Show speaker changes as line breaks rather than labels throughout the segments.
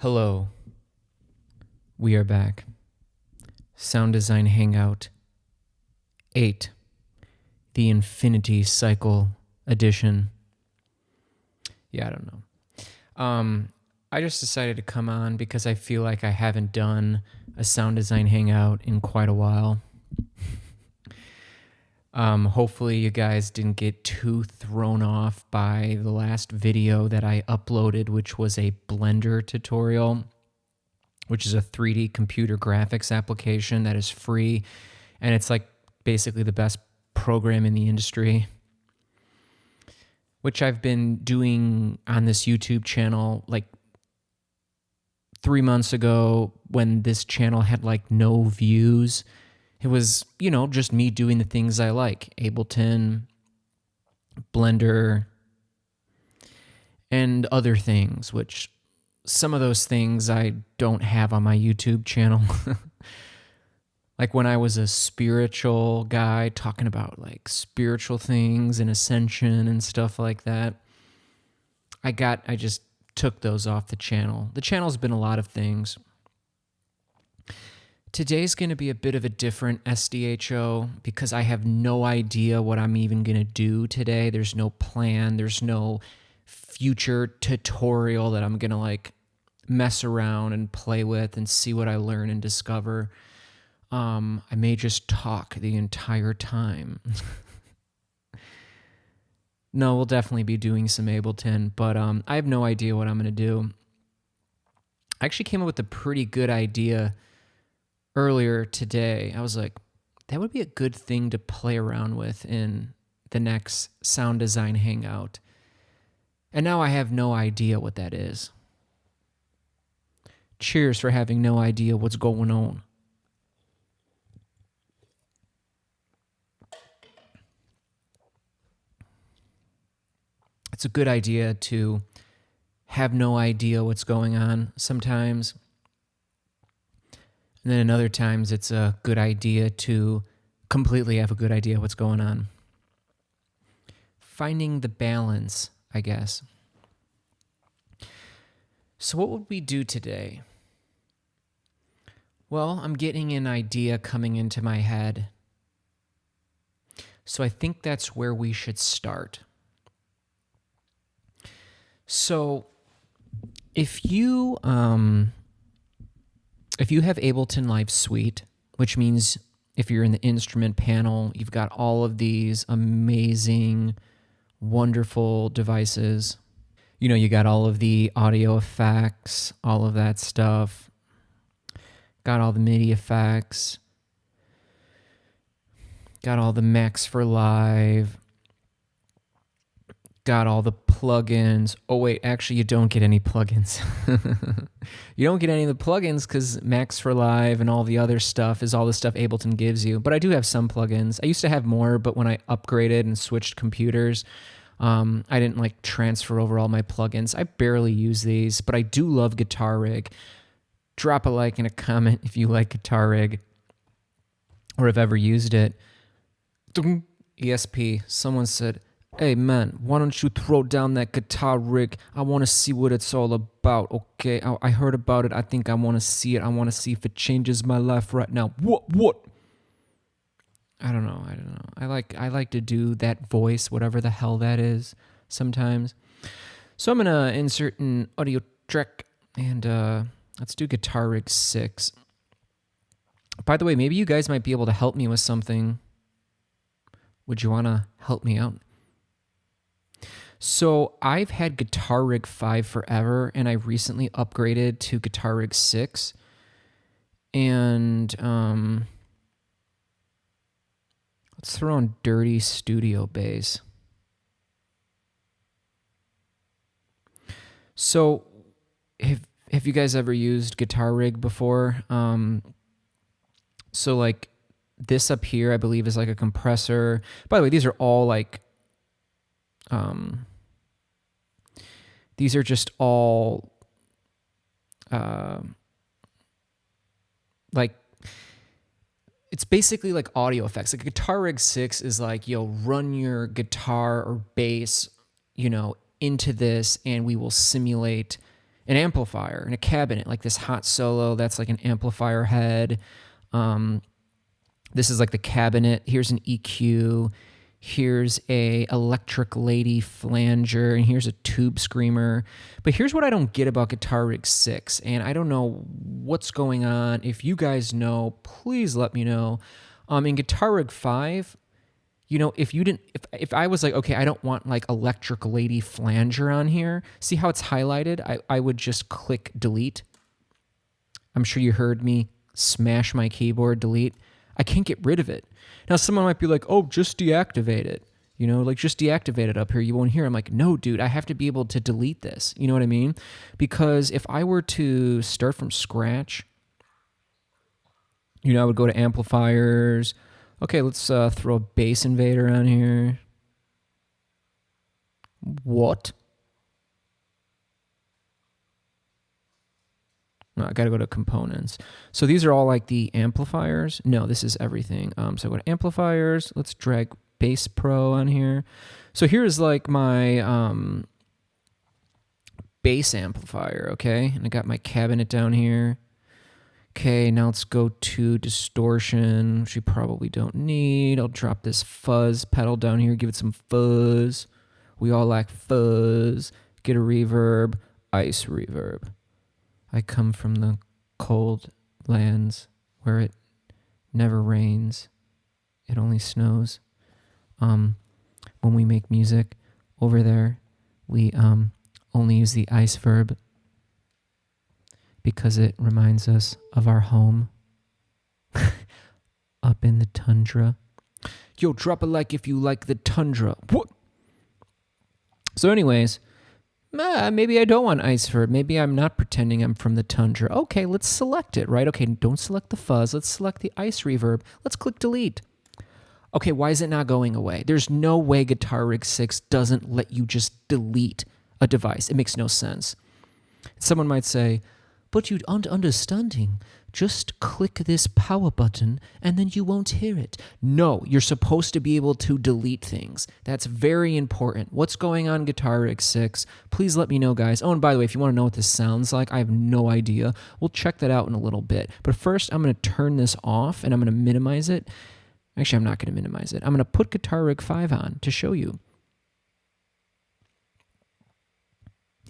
Hello, we are back. Sound Design Hangout 8, the Infinity Cycle Edition. Yeah, I don't know. I just decided to come on because I feel like I haven't done a Sound Design Hangout in quite a while. Hopefully you guys didn't get too thrown off by the last video that I uploaded, which was a Blender tutorial, which is a 3D computer graphics application that is free, and it's like basically the best program in the industry, which I've been doing on this YouTube channel like 3 months ago when this channel had like no views. It was, just me doing the things I like. Ableton, Blender, and other things, which some of those things I don't have on my YouTube channel. Like when I was a spiritual guy talking about like spiritual things and ascension and stuff like that, I just took those off the channel. The channel's been a lot of things. Today's going to be a bit of a different SDHO because I have no idea what I'm even going to do today. There's no plan. There's no future tutorial that I'm going to like mess around and play with and see what I learn and discover. I may just talk the entire time. No, we'll definitely be doing some Ableton, but I have no idea what I'm going to do. I actually came up with a pretty good idea earlier today. I was like, that would be a good thing to play around with in the next Sound Design Hangout. And now I have no idea what that is. Cheers for having no idea what's going on. It's a good idea to have no idea what's going on sometimes. And then in other times, it's a good idea to completely have a good idea what's going on. Finding the balance, I guess. So what would we do today? Well, I'm getting an idea coming into my head. So I think that's where we should start. So if you have Ableton Live Suite, which means if you're in the instrument panel, you've got all of these amazing, wonderful devices. You got all of the audio effects, all of that stuff. Got all the MIDI effects. Got all the Max for Live. Got all the plugins. Oh, wait, actually, you don't get any plugins. You don't get any of the plugins because Max for Live and all the other stuff is all the stuff Ableton gives you. But I do have some plugins. I used to have more, but when I upgraded and switched computers, I didn't like transfer over all my plugins. I barely use these, but I do love Guitar Rig. Drop a like and a comment if you like Guitar Rig or have ever used it. ESP, someone said, "Hey man, why don't you throw down that Guitar Rig? I want to see what it's all about, okay? I heard about it. I think I want to see it. I want to see if it changes my life right now." What? I don't know. I like to do that voice, whatever the hell that is, sometimes. So I'm gonna insert an audio track and let's do Guitar Rig 6. By the way, maybe you guys might be able to help me with something. Would you want to help me out? So I've had Guitar Rig 5 forever, and I recently upgraded to Guitar Rig 6. And let's throw on Dirty Studio Bass. So have you guys ever used Guitar Rig before? So like this up here, I believe, is like a compressor. By the way, these are all like these are just all like, it's basically like audio effects. Like Guitar Rig 6 is like, run your guitar or bass, into this and we will simulate an amplifier and a cabinet, like this hot solo. That's like an amplifier head. This is like the cabinet. Here's an EQ. Here's a electric lady flanger, and here's a tube screamer. But here's what I don't get about Guitar Rig 6, and I don't know what's going on. If you guys know, please let me know. In Guitar Rig 5, you know, if I was like, okay, I don't want like electric lady flanger on here, see how it's highlighted? I would just click delete. I'm sure you heard me smash my keyboard, delete. I can't get rid of it. Now, someone might be like, oh, just deactivate it. You know, like just deactivate it up here. You won't hear. I'm like, no, dude, I have to be able to delete this. You know what I mean? Because if I were to start from scratch, you know, I would go to amplifiers. Okay, let's throw a bass invader on here. What? No, I got to go to components. So these are all like the amplifiers. No, this is everything. So I go to amplifiers. Let's drag Bass Pro on here. So here's like my bass amplifier, okay? And I got my cabinet down here. Okay, now let's go to distortion, which you probably don't need. I'll drop this fuzz pedal down here, give it some fuzz. We all like fuzz. Get a reverb, ice reverb. I come from the cold lands where it never rains. It only snows. When we make music over there, we only use the ice verb because it reminds us of our home up in the tundra. Yo, drop a like if you like the tundra. What? So anyways, maybe I don't want ice verb. Maybe I'm not pretending I'm from the tundra. Okay, let's select it, right? Okay, don't select the fuzz. Let's select the ice reverb. Let's click delete. Okay, why is it not going away? There's no way Guitar Rig 6 doesn't let you just delete a device. It makes no sense. Someone might say, but you aren't understanding. Just click this power button and then you won't hear it. No, you're supposed to be able to delete things. That's very important. What's going on Guitar Rig 6? Please let me know, guys. Oh, and by the way, if you want to know what this sounds like, I have no idea. We'll check that out in a little bit. But first, I'm going to turn this off and I'm going to minimize it. Actually, I'm not going to minimize it. I'm going to put Guitar Rig 5 on to show you.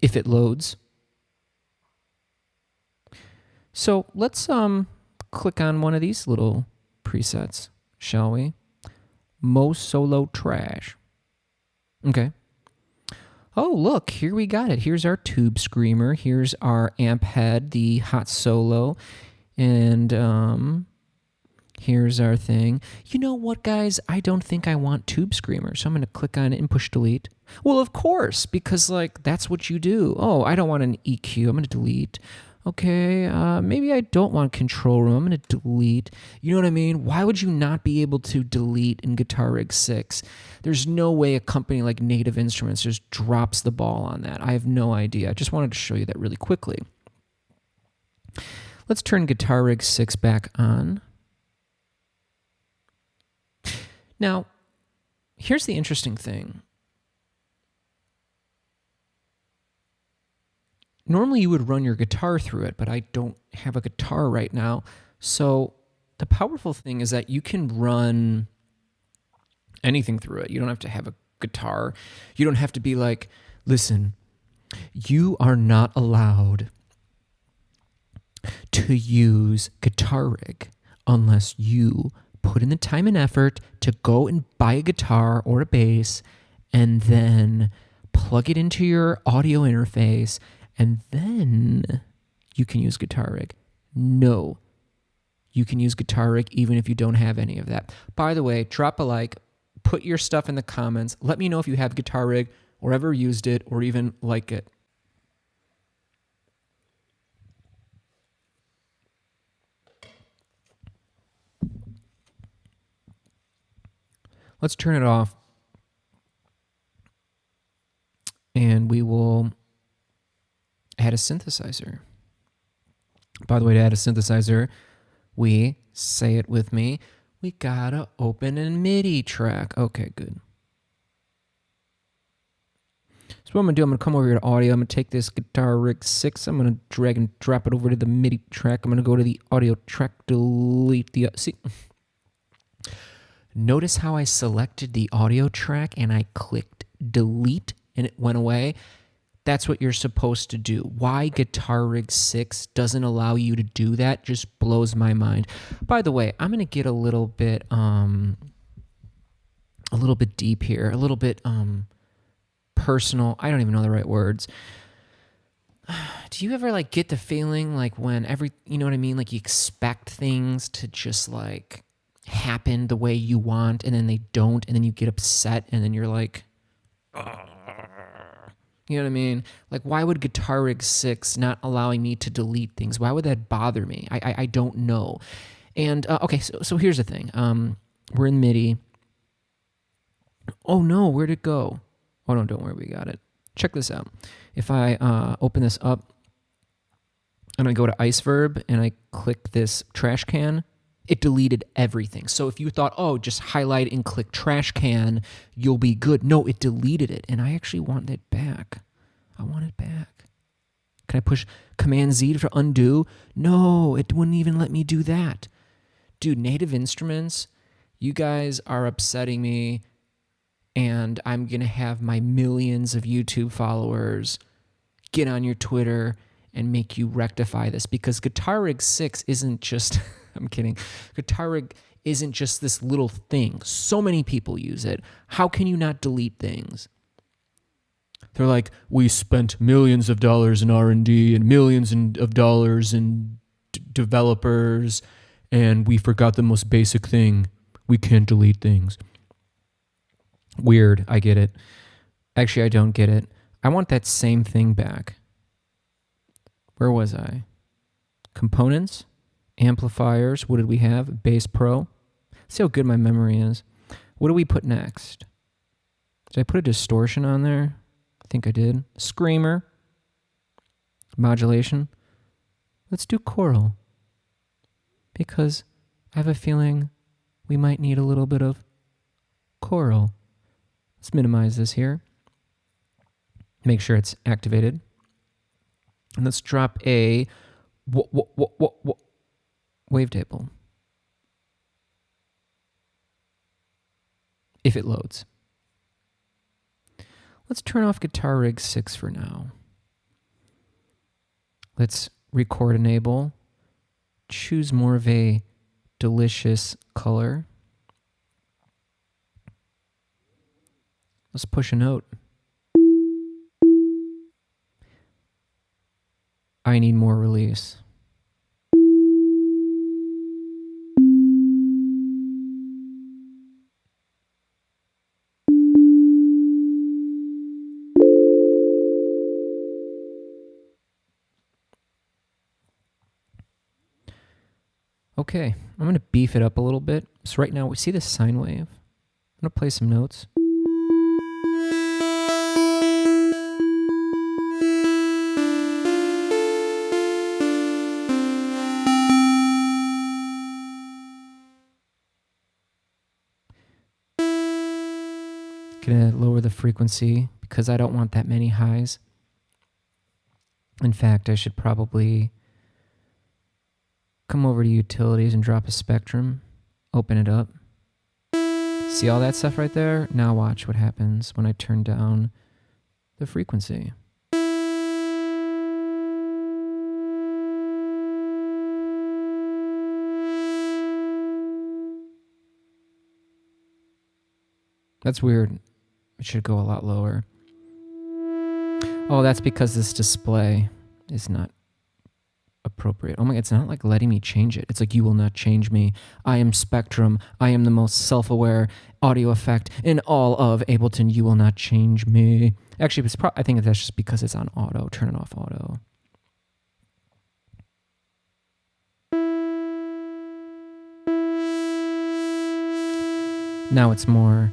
If it loads. So let's click on one of these little presets, shall we? Mo Solo Trash. Okay. Oh, look, here we got it. Here's our tube screamer. Here's our amp head, the hot solo. And here's our thing. You know what, guys? I don't think I want tube screamer, so I'm going to click on it and push delete. Well, of course, because like that's what you do. Oh, I don't want an EQ. I'm going to delete. Okay, maybe I don't want control room. I'm going to delete. You know what I mean? Why would you not be able to delete in Guitar Rig 6? There's no way a company like Native Instruments just drops the ball on that. I have no idea. I just wanted to show you that really quickly. Let's turn Guitar Rig 6 back on. Now, here's the interesting thing. Normally you would run your guitar through it, but I don't have a guitar right now. So the powerful thing is that you can run anything through it. You don't have to have a guitar. You don't have to be like, listen, you are not allowed to use Guitar Rig unless you put in the time and effort to go and buy a guitar or a bass and then plug it into your audio interface and then you can use Guitar Rig. No, you can use Guitar Rig even if you don't have any of that. By the way, drop a like, put your stuff in the comments. Let me know if you have Guitar Rig or ever used it or even like it. Let's turn it off and we will add a synthesizer. By the way, to add a synthesizer, we, say it with me, we gotta open a MIDI track. Okay, good. So So what I'm going to do, I'm going to come over here to audio. I'm going to take this Guitar Rig 6. I'm going to drag and drop it over to the MIDI track. I'm going to go to the audio track, delete the... See? Notice how I selected the audio track and I clicked delete and it went away? That's what you're supposed to do. Why Guitar Rig 6 doesn't allow you to do that just blows my mind. By the way, I'm going to get a little bit deep here, a little bit personal. I don't even know the right words. Do you ever like get the feeling like when you know what I mean? Like you expect things to just like happen the way you want and then they don't and then you get upset and then you're like, you know what I mean? Like why would Guitar Rig 6 not allowing me to delete things? Why would that bother me? I don't know. And okay, so here's the thing. We're in MIDI. Oh no, where'd it go? Oh no, don't worry, we got it. Check this out. If I open this up and I go to Iceverb and I click this trash can, it deleted everything. So if you thought, oh, just highlight and click trash can, you'll be good. No, it deleted it. And I actually want it back. I want it back. Can I push Command Z to undo? No, it wouldn't even let me do that. Dude, Native Instruments, you guys are upsetting me. And I'm going to have my millions of YouTube followers get on your Twitter and make you rectify this. Because Guitar Rig 6 isn't just, I'm kidding. Guitar Rig isn't just this little thing. So many people use it. How can you not delete things? They're like, we spent millions of dollars in R&D and millions of dollars in developers, and we forgot the most basic thing. We can't delete things. Weird, I get it. Actually, I don't get it. I want that same thing back. Where was I? Components, amplifiers, what did we have? Bass Pro. See how good my memory is. What do we put next? Did I put a distortion on there? I think I did. Screamer. Modulation. Let's do choral. Because I have a feeling we might need a little bit of choral. Let's minimize this here. Make sure it's activated. And let's drop a wavetable. If it loads. Let's turn off Guitar Rig 6 for now. Let's record enable. Choose more of a delicious color. Let's push a note. I need more release. Okay, I'm going to beef it up a little bit. So right now, we see this sine wave. I'm going to play some notes. Gonna lower the frequency because I don't want that many highs. In fact, I should probably come over to utilities and drop a spectrum, open it up. See all that stuff right there? Now watch what happens when I turn down the frequency. That's weird. It should go a lot lower. Oh, that's because this display is not appropriate. Oh my God, it's not like letting me change it. It's like, you will not change me. I am Spectrum. I am the most self-aware audio effect in all of Ableton. You will not change me. Actually, I think that's just because it's on auto. Turn it off auto. Now it's more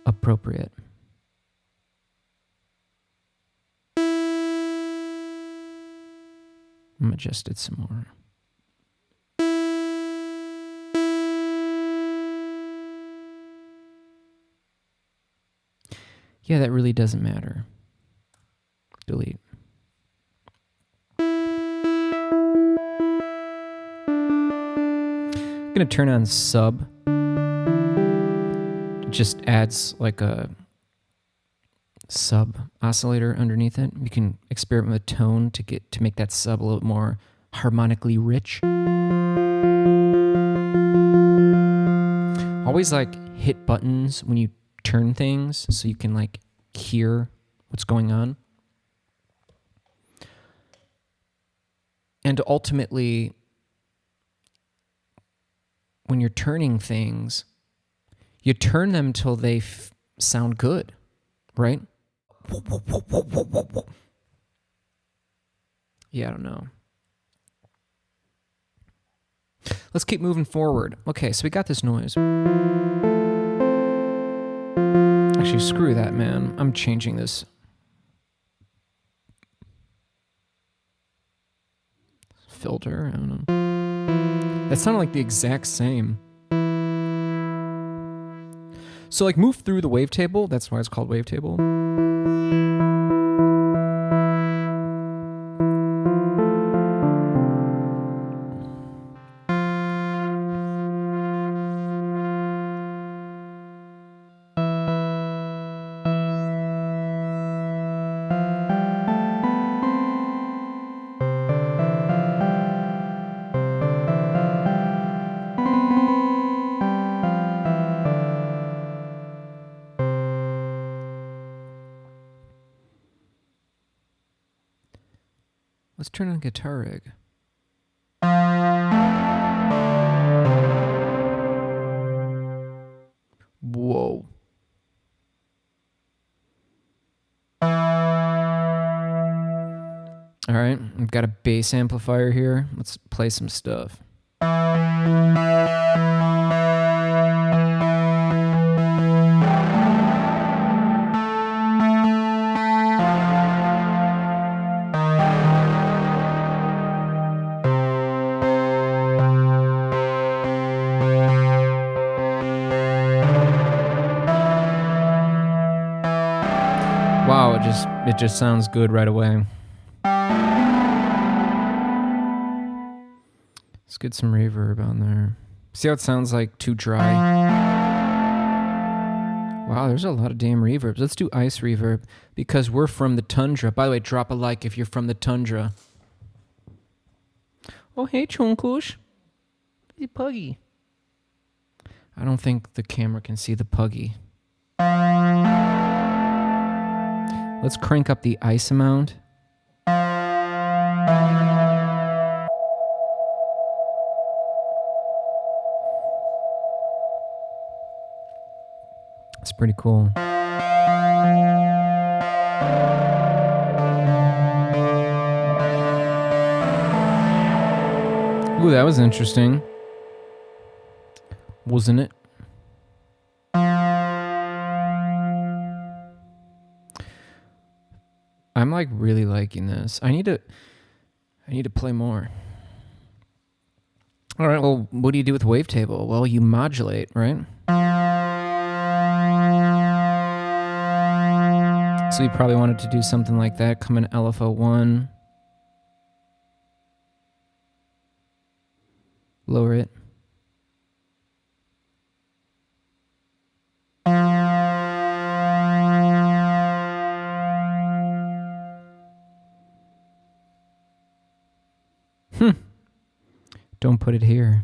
appropriate. I'm gonna adjust it some more. Yeah, that really doesn't matter. I'm gonna turn on sub. It just adds like a sub oscillator underneath it. You can experiment with tone to make that sub a little more harmonically rich. Always like hit buttons when you turn things so you can like hear what's going on. And ultimately, when you're turning things, you turn them till they sound good, right? Yeah, I don't know. Let's keep moving forward. Okay, so we got this noise. Actually, screw that, man. I'm changing this. Filter, I don't know. That sounded like the exact same. So like move through the wavetable. That's why it's called wavetable. Let's turn on guitar rig. Whoa. All right, I've got a bass amplifier here. Let's play some stuff. Wow, it just sounds good right away. Let's get some reverb on there. See how it sounds like too dry? Wow, there's a lot of damn reverbs. Let's do ice reverb because we're from the tundra. By the way, drop a like if you're from the tundra. Oh, hey, Chunkush. Hey, Puggy. I don't think the camera can see the Puggy. Let's crank up the ice amount. It's pretty cool. Ooh, that was interesting. Wasn't it? I'm like really liking this. I need to play more. All right, well, what do you do with wavetable? Well, you modulate, right? So you probably wanted to do something like that. Come in LFO1. Lower it. Don't put it here.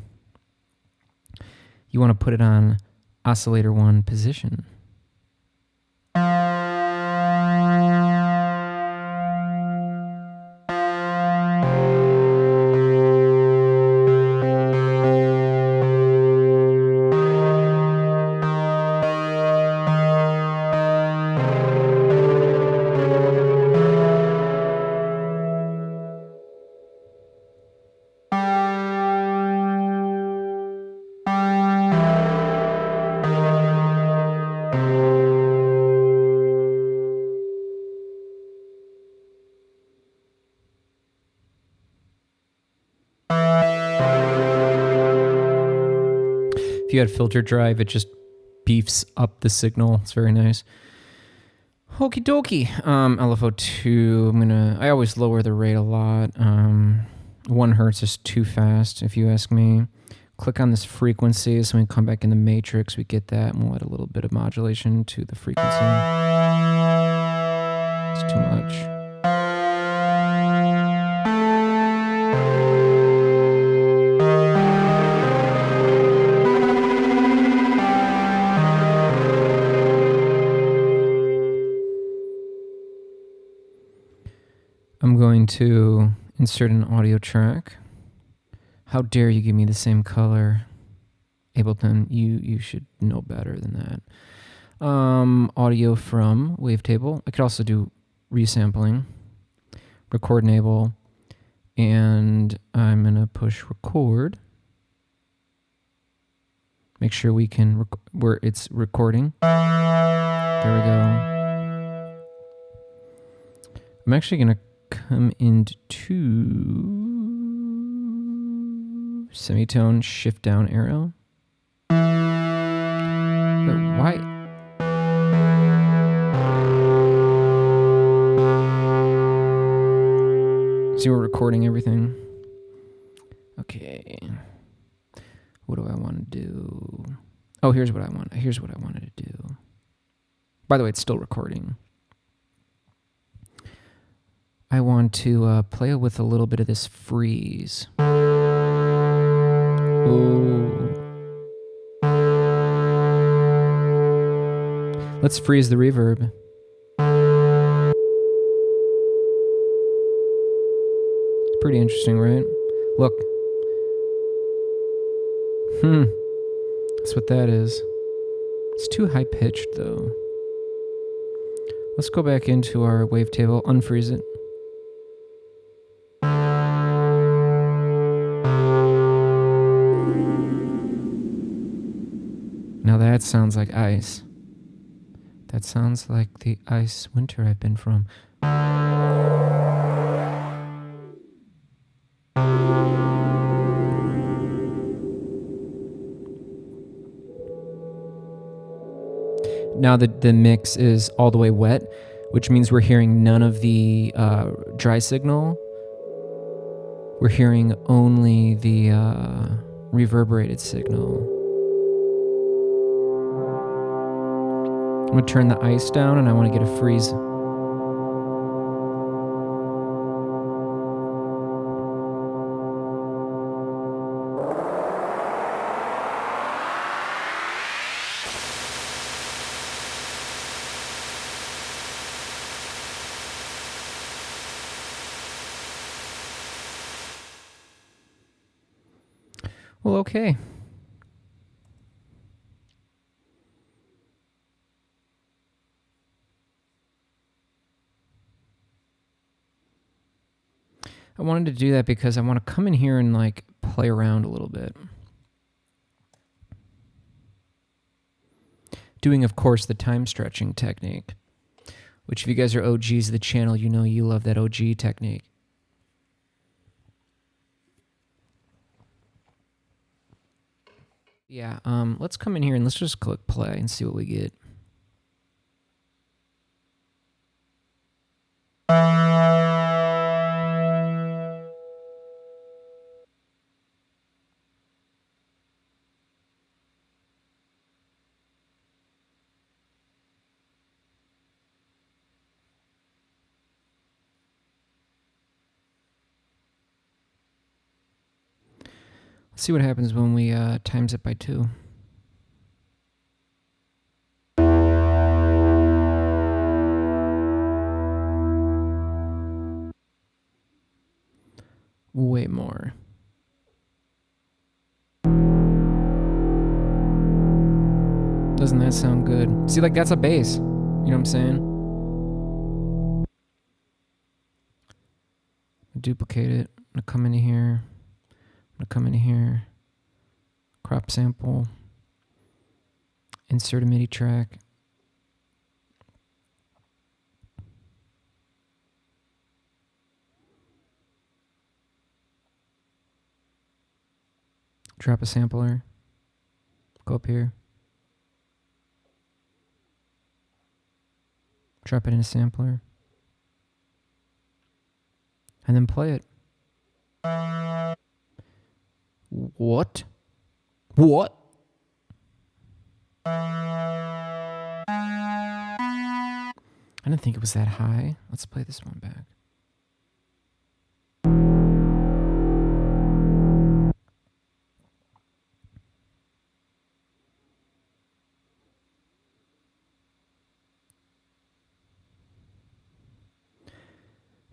You want to put it on oscillator 1 position. If you had filter drive, it just beefs up the signal. It's very nice. Okie dokie. LFO2, I always lower the rate a lot. 1 hertz is too fast, if you ask me. click on this frequency, so when we come back in the matrix, we get that, and we'll add a little bit of modulation to the frequency. It's too much. I'm going to insert an audio track. How dare you give me the same color? Ableton, you should know better than that. Audio from Wavetable. I could also do resampling. Record enable. And I'm going to push record. Make sure we can, where it's recording. There we go. I'm actually going to come into semitone, shift down arrow. But why? See, we're recording everything. Okay. What do I want to do? Oh, here's what I want. Here's what I wanted to do. By the way, it's still recording. I want to play with a little bit of this freeze. Ooh. Let's freeze the reverb. It's pretty interesting, right? Look. That's what that is. It's too high-pitched, though. Let's go back into our wavetable, unfreeze it. Now that sounds like ice. That sounds like the ice winter I've been from. Now the mix is all the way wet, which means we're hearing none of the dry signal. We're hearing only the reverberated signal. I'm going to turn the ice down, and I want to get a freeze. Well, okay. I wanted to do that because I want to come in here and like play around a little bit. Doing, of course, the time stretching technique, which if you guys are OGs of the channel, you know you love that OG technique. Yeah, let's come in here and let's just click play and see what we get. Let's see what happens when we times it by 2. Way more. Doesn't that sound good? See, like that's a bass. You know what I'm saying? Duplicate it. I'm gonna come into here. I'm gonna come into here. Crop sample. Insert a MIDI track. Drop a sampler. Go up here. Drop it in a sampler. And then play it. What? What? I didn't think it was that high. Let's play this one back.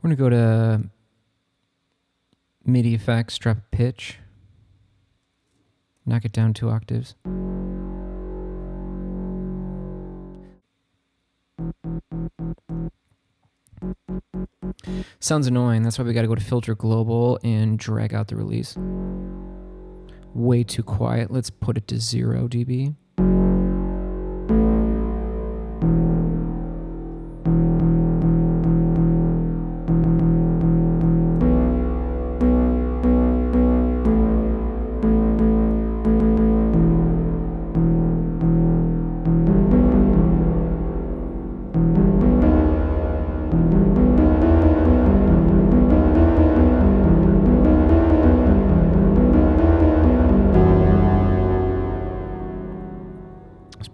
We're going to go to MIDI effects, drop a pitch, knock it down 2 octaves. Sounds annoying. That's why we got to go to Filter Global and drag out the release. Way too quiet. Let's put it to 0 dB.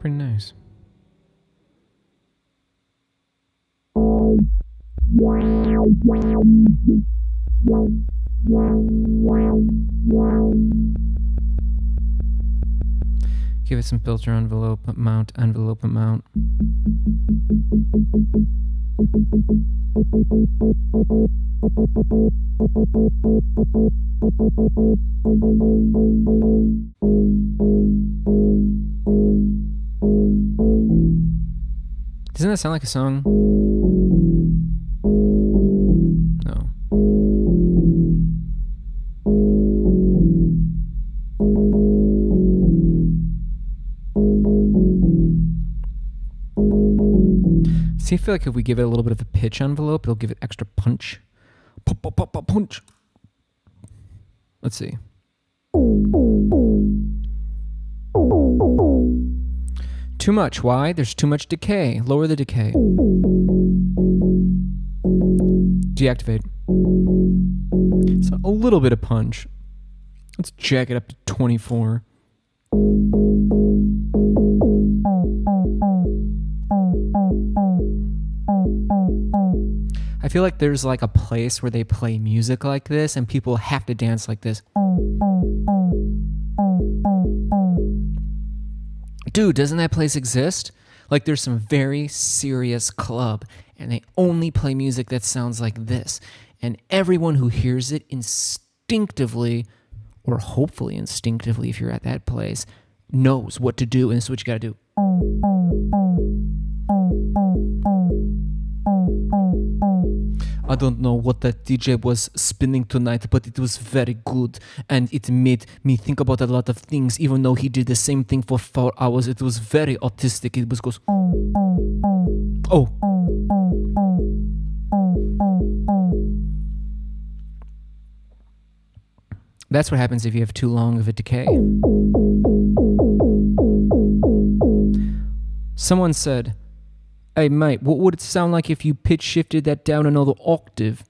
Pretty nice. Give it some filter envelope amount. Doesn't that sound like a song? No. See, I feel like if we give it a little bit of a pitch envelope, it'll give it extra punch. Punch. Let's see. Too much. Why? There's too much decay. Lower the decay. Deactivate. So a little bit of punch. Let's jack it up to 24. I feel like there's like a place where they play music like this and people have to dance like this. Dude, doesn't that place exist? Like there's some very serious club and they only play music that sounds like this. And everyone who hears it instinctively, or hopefully instinctively if you're at that place, knows what to do and this is what you gotta do. I don't know what that DJ was spinning tonight, but it was very good and it made me think about a lot of things. Even though he did the same thing for 4 hours, it was very autistic. It was goes, oh. That's what happens if you have too long of a decay. Someone said, hey mate, what would it sound like if you pitch shifted that down another octave?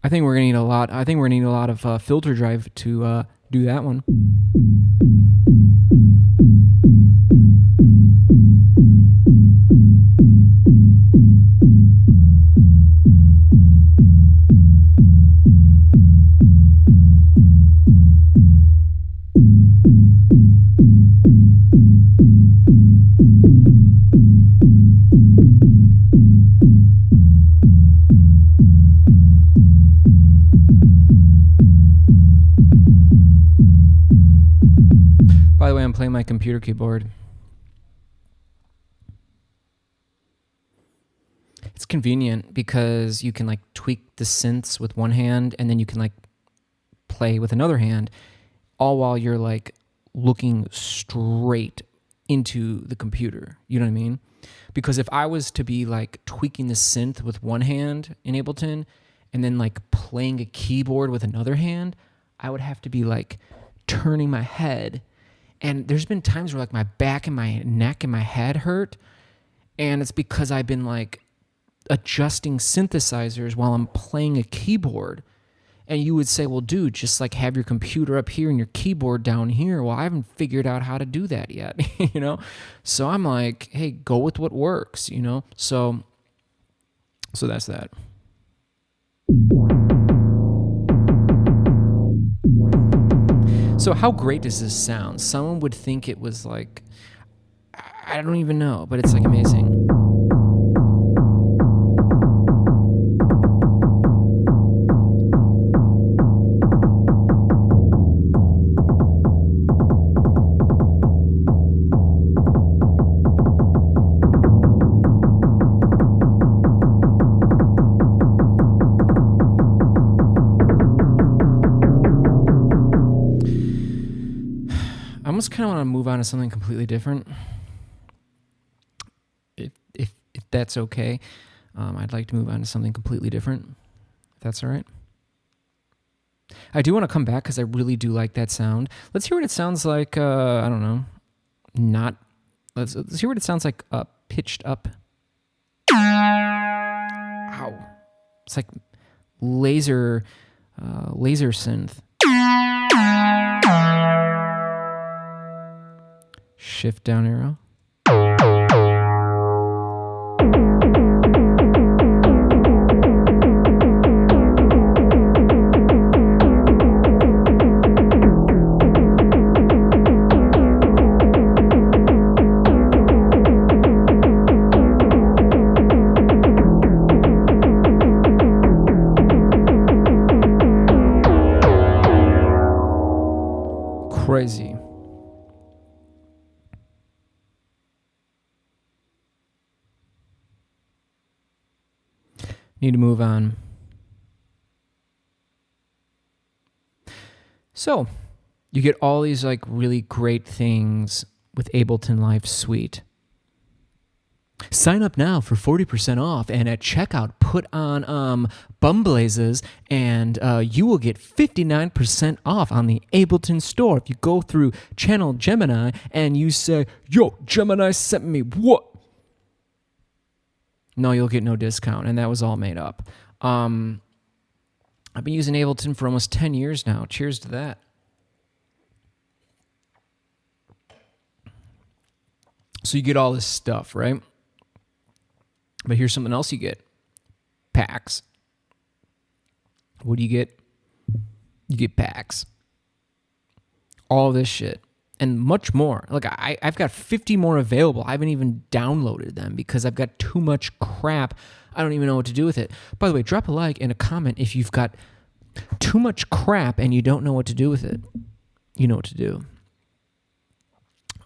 I think we're gonna need a lot. I think we're gonna need a lot of filter drive to do that one. By the way, I'm playing my computer keyboard. It's convenient because you can like tweak the synths with one hand and then you can like play with another hand, all while you're like looking straight into the computer. You know what I mean? Because if I was to be like tweaking the synth with one hand in Ableton and then like playing a keyboard with another hand, I would have to be like turning my head. And there's been times where like my back and my neck and my head hurt. And it's because I've been like adjusting synthesizers while I'm playing a keyboard. And you would say, well, dude, just like have your computer up here and your keyboard down here. Well, I haven't figured out how to do that yet, you know? So I'm like, hey, go with what works, you know? So that's that. So how great does this sound? Someone would think it was like, I don't even know, but it's like amazing. I almost kind of want to move on to something completely different. If that's okay, I'd like to move on to something completely different. If that's all right. I do want to come back because I really do like that sound. Let's hear what it sounds like. I don't know. Let's hear what it sounds like. Pitched up. Ow! It's like laser synth. Shift down arrow. Crazy. Need to move on. So, you get all these like really great things with Ableton Live Suite. Sign up now for 40% off, and at checkout, put on Bumblazes, and you will get 59% off on the Ableton store. If you go through Channel Gemini and you say, "Yo, Gemini sent me what?" No, you'll get no discount, and that was all made up. I've been using Ableton for almost 10 years now. Cheers to that. So you get all this stuff, right? But here's something else you get. Packs. What do you get? You get packs. All this shit. And much more. Like I've got 50 more available. I haven't even downloaded them because I've got too much crap. I don't even know what to do with it. By the way, drop a like and a comment if you've got too much crap and you don't know what to do with it. You know what to do.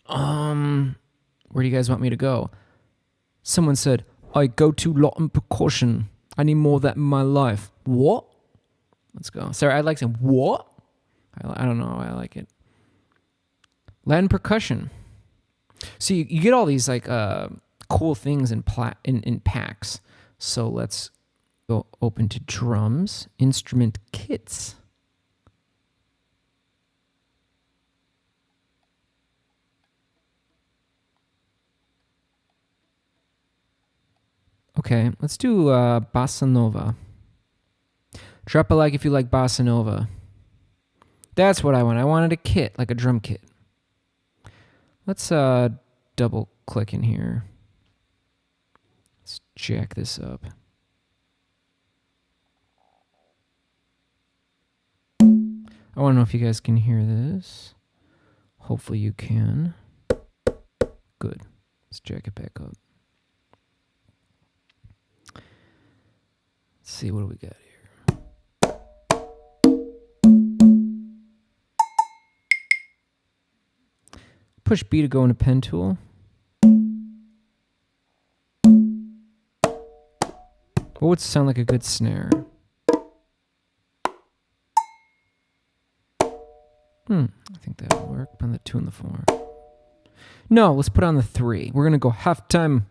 Where do you guys want me to go? Someone said, I go to Latin percussion. I need more of that in my life. What? Let's go. Sorry, I like saying what? I don't know. I like it. Latin percussion. So you get all these like cool things in packs. So let's go open to drums, instrument kits. Okay, let's do Bossa Nova. Drop a like if you like Bossa Nova. That's what I want. I wanted a kit, like a drum kit. Let's double click in here. Let's jack this up. I want to know if you guys can hear this. Hopefully you can. Good. Let's jack it back up. Let's see, what do we got here? Push B to go into pen tool. What would sound like a good snare? I think that'll work. On the 2 and the 4. No, let's put on the 3. We're gonna go halftime.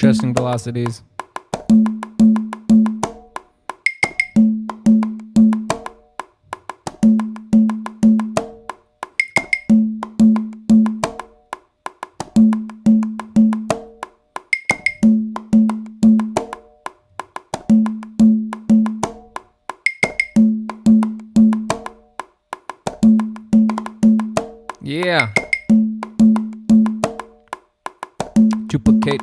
adjusting velocities. Yeah. Duplicate.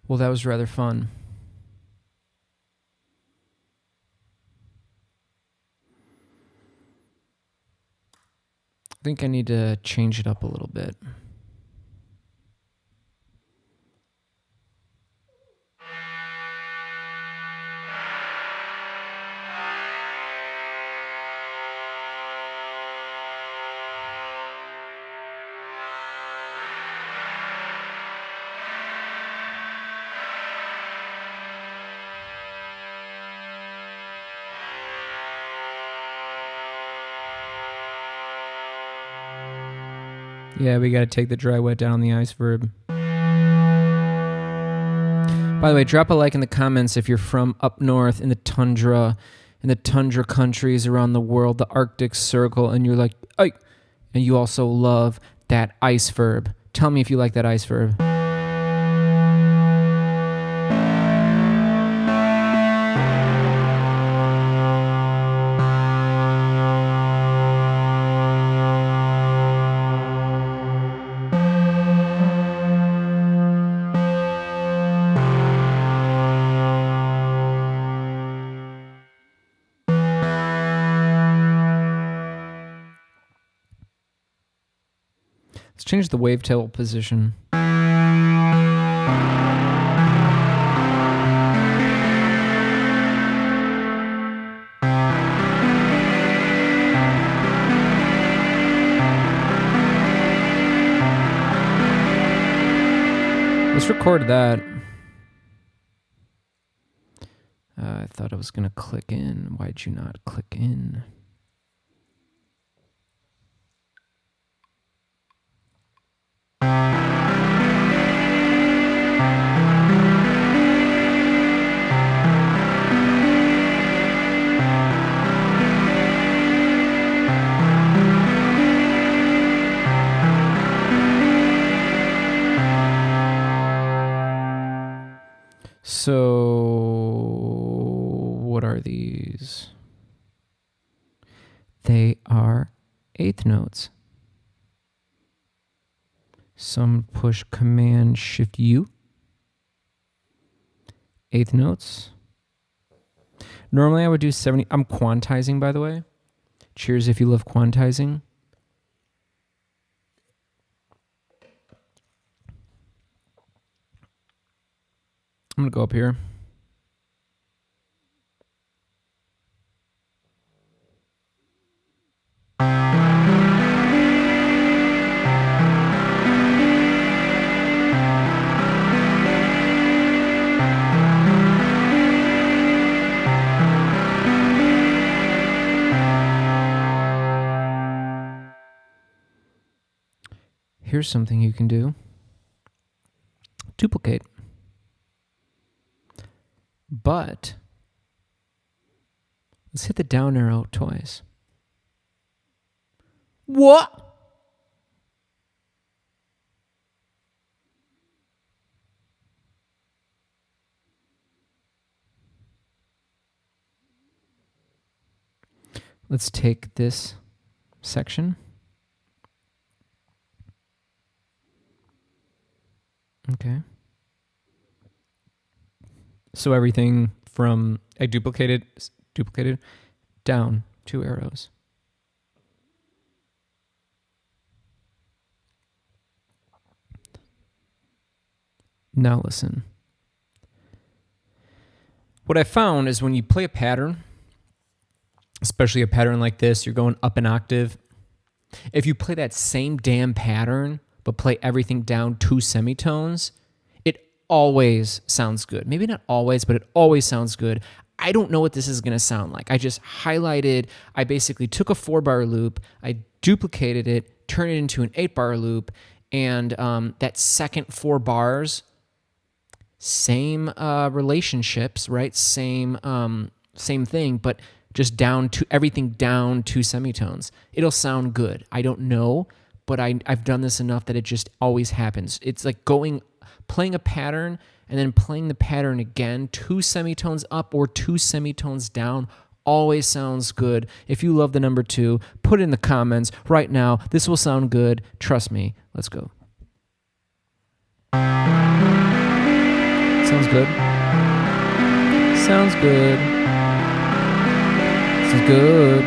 Well, that was rather fun. I think I need to change it up a little bit. Yeah, we got to take the dry wet down on the ice verb. By the way, drop a like in the comments if you're from up north in the tundra countries around the world, the Arctic Circle, and you're like, "Ay," and you also love that ice verb. Tell me if you like that ice verb. Let's change the wavetail position. Let's record that. I thought I was going to click in. Why'd you not click in? So, what are these? They are eighth notes. Some push Command Shift U. Eighth notes. Normally I would do 70. I'm quantizing, by the way. Cheers if you love quantizing. I'm going to go up here. Here's something you can do. Duplicate. But let's hit the down arrow twice. What? Let's take this section. Okay. So everything from I duplicated down 2 arrows. Now listen. What I found is when you play a pattern, especially a pattern like this, you're going up an octave. If you play that same damn pattern, but play everything down 2 semitones, it always sounds good. Maybe not always, but it always sounds good. I don't know what this is going to sound like. I just highlighted, I basically took a 4-bar loop, I duplicated it, turned it into an 8-bar loop, and that second 4 bars, same relationships, right? Same thing, but just down to everything down 2 semitones. It'll sound good. I don't know, but I've done this enough that it just always happens. It's like playing a pattern and then playing the pattern again, 2 semitones up or 2 semitones down, always sounds good. If you love the number 2, put it in the comments right now. This will sound good. Trust me. Let's go. Sounds good. Sounds good. Sounds good.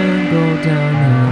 And go downhill.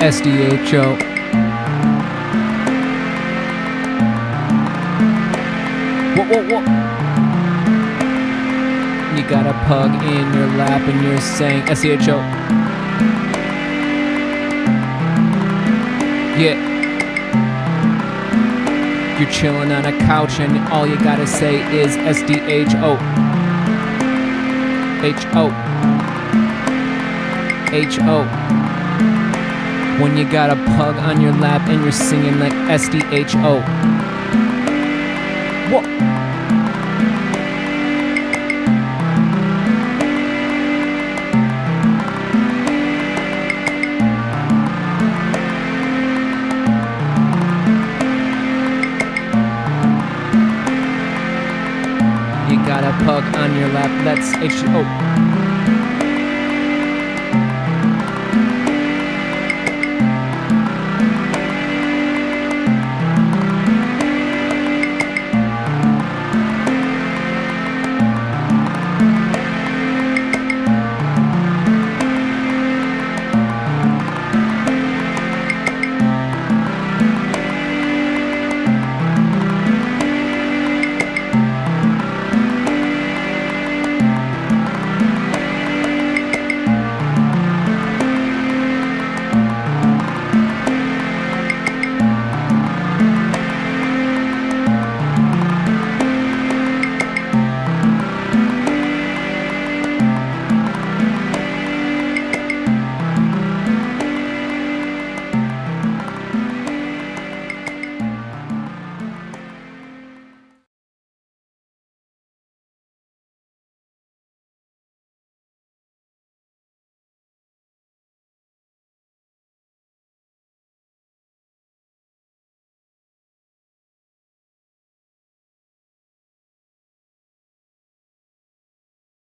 SDHO. Whoa. You got a pug in your lap and you're saying SDHO. Yeah. You're chilling on a couch and all you gotta say is SDHO. H-O. When you got a pug on your lap and you're singing like SDHO. Whoa. You got a pug on your lap, that's H-O.